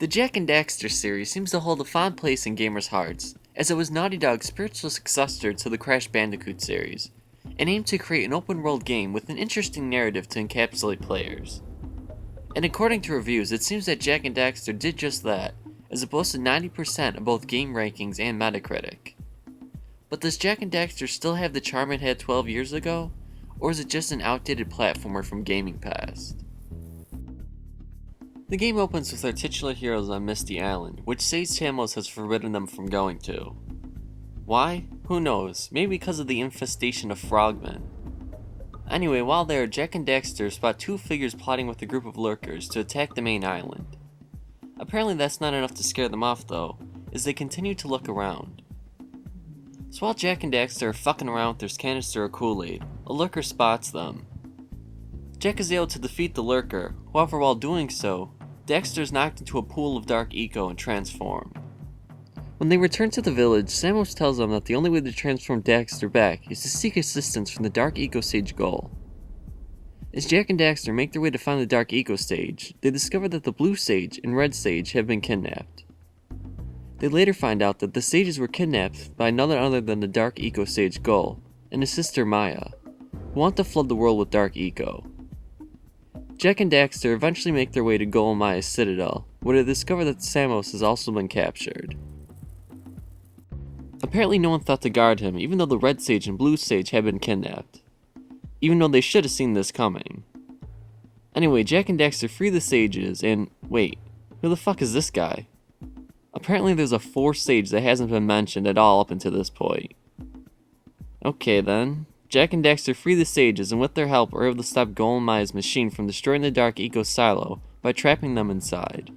The Jak and Daxter series seems to hold a fond place in gamers' hearts, as it was Naughty Dog's spiritual successor to the Crash Bandicoot series, and aimed to create an open-world game with an interesting narrative to encapsulate players. And according to reviews, it seems that Jak and Daxter did just that, as it boasted 90% of both game rankings and Metacritic. But does Jak and Daxter still have the charm it had 12 years ago, or is it just an outdated platformer from gaming past? The game opens with our titular heroes on Misty Island, which Sage Samuels has forbidden them from going to. Why? Who knows, maybe because of the infestation of frogmen. Anyway, while there, Jak and Daxter spot two figures plotting with a group of lurkers to attack the main island. Apparently that's not enough to scare them off though, as they continue to look around. So while Jak and Daxter are fucking around with their canister of Kool-Aid, a lurker spots them. Jak is able to defeat the lurker, however while doing so, Daxter is knocked into a pool of dark eco and transformed. When they return to the village, Samus tells them that the only way to transform Daxter back is to seek assistance from the Dark Eco Stage Gull. As Jak and Daxter make their way to find the Dark Eco Stage, they discover that the Blue Sage and Red Sage have been kidnapped. They later find out that the Sages were kidnapped by none other than the Dark Eco Stage Gull and his sister Maya, who want to flood the world with Dark Eco. Jak and Daxter eventually make their way to Gull and Maya's citadel, where they discover that Samus has also been captured. Apparently no one thought to guard him, even though the Red Sage and Blue Sage had been kidnapped. Even though they should have seen this coming. Anyway, Jak and Daxter free the Sages, and wait, who the fuck is this guy? Apparently there's a fourth Sage that hasn't been mentioned at all up until this point. Okay then, Jak and Daxter free the Sages, and with their help are able to stop Gull and Maya's machine from destroying the Dark Eco silo by trapping them inside.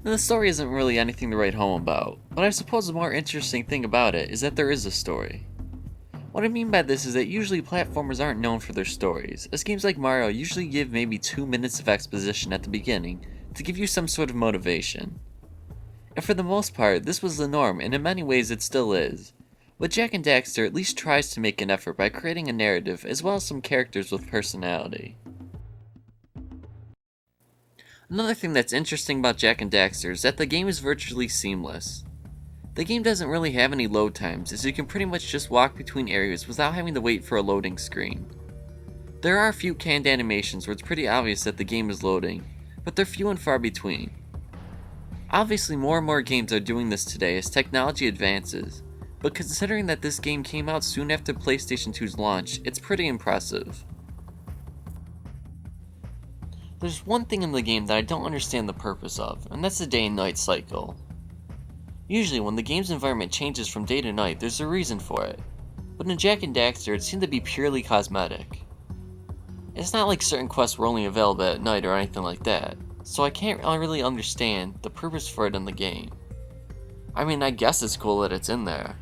Now, the story isn't really anything to write home about, but I suppose the more interesting thing about it is that there is a story. What I mean by this is that usually platformers aren't known for their stories, as games like Mario usually give maybe 2 minutes of exposition at the beginning to give you some sort of motivation. And for the most part, this was the norm, and in many ways it still is. But Jak and Daxter at least tries to make an effort by creating a narrative as well as some characters with personality. Another thing that's interesting about Jak and Daxter is that the game is virtually seamless. The game doesn't really have any load times, as you can pretty much just walk between areas without having to wait for a loading screen. There are a few canned animations where it's pretty obvious that the game is loading, but they're few and far between. Obviously more and more games are doing this today as technology advances, but considering that this game came out soon after PlayStation 2's launch, it's pretty impressive. There's one thing in the game that I don't understand the purpose of, and that's the day and night cycle. Usually when the game's environment changes from day to night, there's a reason for it, but in Jak and Daxter it seemed to be purely cosmetic. It's not like certain quests were only available at night or anything like that, so I can't really understand the purpose for it in the game. I mean, I guess it's cool that it's in there,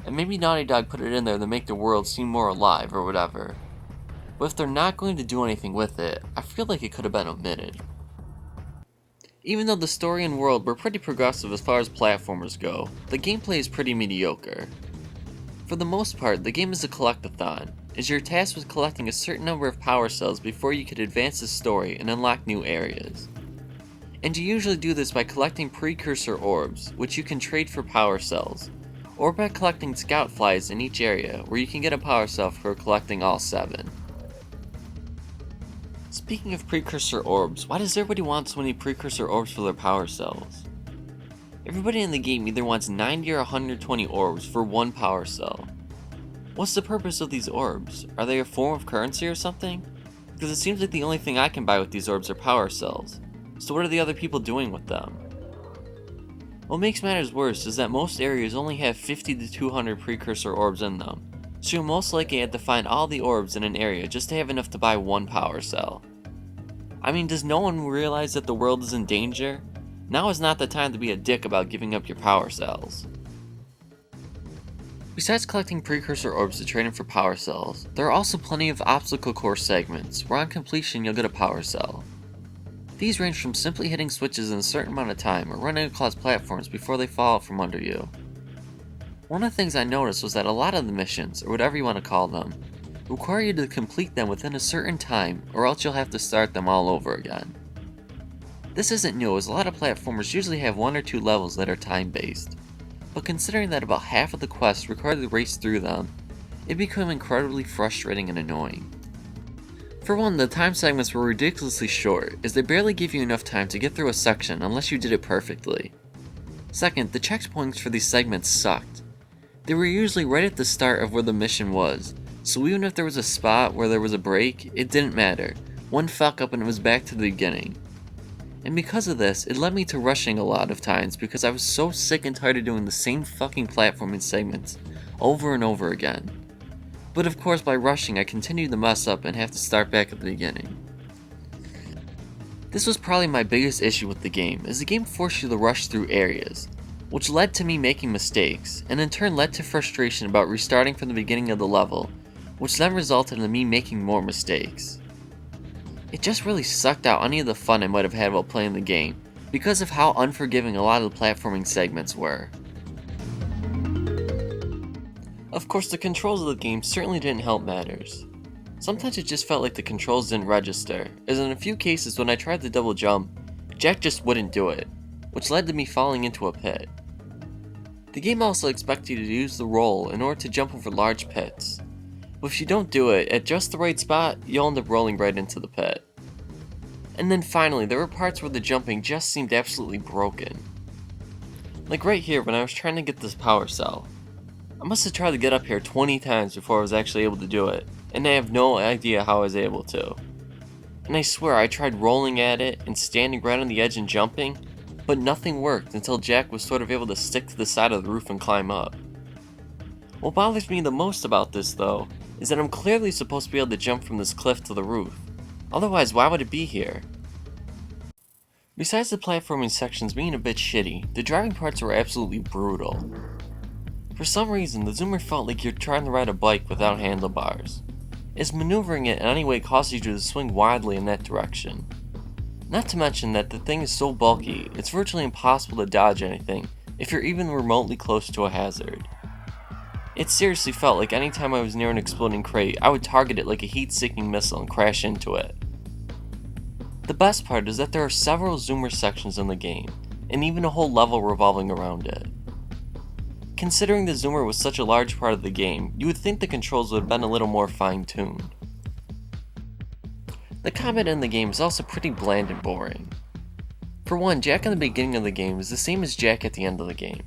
and maybe Naughty Dog put it in there to make the world seem more alive or whatever. But if they're not going to do anything with it, I feel like it could have been omitted. Even though the story and world were pretty progressive as far as platformers go, the gameplay is pretty mediocre. For the most part, the game is a collect-a-thon, as you're tasked with collecting a certain number of power cells before you can advance the story and unlock new areas. And you usually do this by collecting precursor orbs, which you can trade for power cells, or by collecting scout flies in each area, where you can get a power cell for collecting all 7. Speaking of precursor orbs, why does everybody want so many precursor orbs for their power cells? Everybody in the game either wants 90 or 120 orbs for one power cell. What's the purpose of these orbs? Are they a form of currency or something? Because it seems like the only thing I can buy with these orbs are power cells. So what are the other people doing with them? What makes matters worse is that most areas only have 50 to 200 precursor orbs in them, so you'll most likely have to find all the orbs in an area just to have enough to buy one power cell. I mean, does no one realize that the world is in danger? Now is not the time to be a dick about giving up your power cells. Besides collecting precursor orbs to trade in for power cells, there are also plenty of obstacle course segments, where on completion you'll get a power cell. These range from simply hitting switches in a certain amount of time or running across platforms before they fall out from under you. One of the things I noticed was that a lot of the missions, or whatever you want to call them, require you to complete them within a certain time or else you'll have to start them all over again. This isn't new, as a lot of platformers usually have 1 or 2 levels that are time-based, but considering that about half of the quests require to race through them, it became incredibly frustrating and annoying. For one, the time segments were ridiculously short, as they barely give you enough time to get through a section unless you did it perfectly. Second, the checkpoints for these segments sucked. They were usually right at the start of where the mission was, so even if there was a spot where there was a break, it didn't matter. One fuck up and it was back to the beginning. And because of this, it led me to rushing a lot of times because I was so sick and tired of doing the same fucking platforming segments over and over again. But of course, by rushing, I continued to mess up and have to start back at the beginning. This was probably my biggest issue with the game, as the game forced you to rush through areas, which led to me making mistakes, and in turn led to frustration about restarting from the beginning of the level, which then resulted in me making more mistakes. It just really sucked out any of the fun I might have had while playing the game, because of how unforgiving a lot of the platforming segments were. Of course, the controls of the game certainly didn't help matters. Sometimes it just felt like the controls didn't register, as in a few cases when I tried to double jump, Jak just wouldn't do it, which led to me falling into a pit. The game also expects you to use the roll in order to jump over large pits, but if you don't do it at just the right spot, you'll end up rolling right into the pit. And then finally, there were parts where the jumping just seemed absolutely broken. Like right here when I was trying to get this power cell. I must have tried to get up here 20 times before I was actually able to do it, and I have no idea how I was able to. And I swear I tried rolling at it and standing right on the edge and jumping, but nothing worked until Jak was sort of able to stick to the side of the roof and climb up. What bothers me the most about this though, is that I'm clearly supposed to be able to jump from this cliff to the roof. Otherwise, why would it be here? Besides the platforming sections being a bit shitty, the driving parts were absolutely brutal. For some reason, the zoomer felt like you're trying to ride a bike without handlebars, as maneuvering it in any way causes you to swing wildly in that direction. Not to mention that the thing is so bulky, it's virtually impossible to dodge anything if you're even remotely close to a hazard. It seriously felt like any time I was near an exploding crate, I would target it like a heat-seeking missile and crash into it. The best part is that there are several zoomer sections in the game, and even a whole level revolving around it. Considering the zoomer was such a large part of the game, you would think the controls would have been a little more fine-tuned. The combat in the game is also pretty bland and boring. For one, Jak in the beginning of the game is the same as Jak at the end of the game,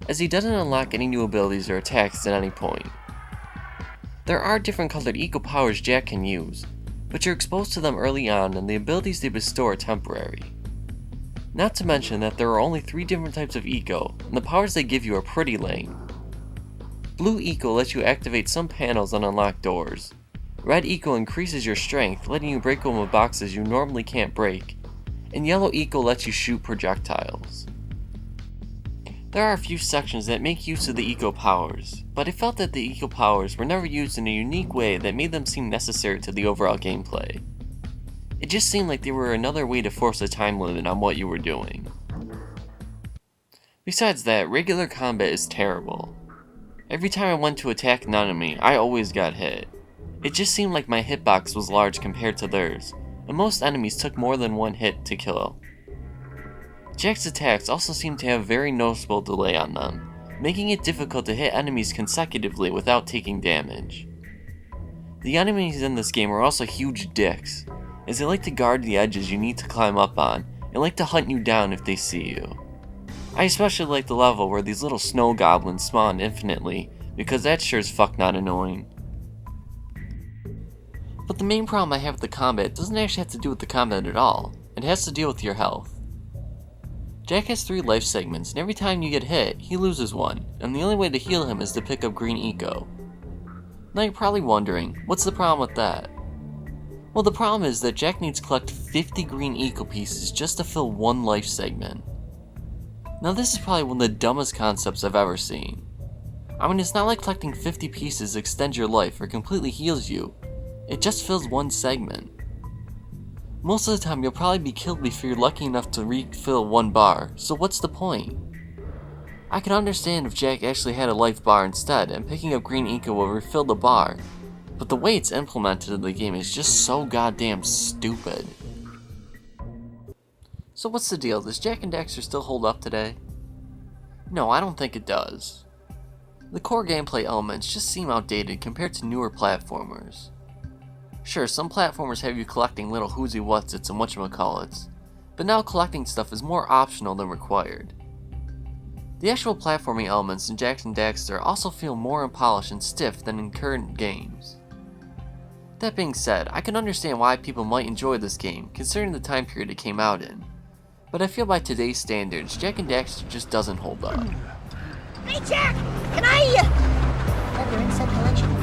as he doesn't unlock any new abilities or attacks at any point. There are different colored eco powers Jak can use, but you're exposed to them early on and the abilities they bestow are temporary. Not to mention that there are only 3 different types of eco, and the powers they give you are pretty lame. Blue eco lets you activate some panels and unlock doors. Red eco increases your strength, letting you break open boxes you normally can't break, and yellow eco lets you shoot projectiles. There are a few sections that make use of the eco powers, but I felt that the eco powers were never used in a unique way that made them seem necessary to the overall gameplay. It just seemed like they were another way to force a time limit on what you were doing. Besides that, regular combat is terrible. Every time I went to attack an enemy, I always got hit. It just seemed like my hitbox was large compared to theirs, and most enemies took more than one hit to kill. Jak's attacks also seem to have very noticeable delay on them, making it difficult to hit enemies consecutively without taking damage. The enemies in this game are also huge dicks, as they like to guard the edges you need to climb up on, and like to hunt you down if they see you. I especially like the level where these little snow goblins spawn infinitely, because that's sure as fuck not annoying. But the main problem I have with the combat doesn't actually have to do with the combat at all, it has to deal with your health. Jak has 3 life segments, and every time you get hit, he loses one, and the only way to heal him is to pick up green eco. Now you're probably wondering, what's the problem with that? Well, the problem is that Jak needs to collect 50 green eco pieces just to fill 1 life segment. Now this is probably one of the dumbest concepts I've ever seen. I mean, it's not like collecting 50 pieces extends your life or completely heals you, it just fills 1 segment. Most of the time you'll probably be killed before you're lucky enough to refill 1 bar, so what's the point? I can understand if Jak actually had a life bar instead and picking up green eco will refill the bar, but the way it's implemented in the game is just so goddamn stupid. So what's the deal? Does Jak and Daxter still hold up today? No, I don't think it does. The core gameplay elements just seem outdated compared to newer platformers. Sure, some platformers have you collecting little whoozy whatsits and whatchamacallits, but now collecting stuff is more optional than required. The actual platforming elements in Jak and Daxter also feel more unpolished and stiff than in current games. That being said, I can understand why people might enjoy this game, considering the time period it came out in, but I feel by today's standards, Jak and Daxter just doesn't hold up. Hey Jack, can I have your insect collection?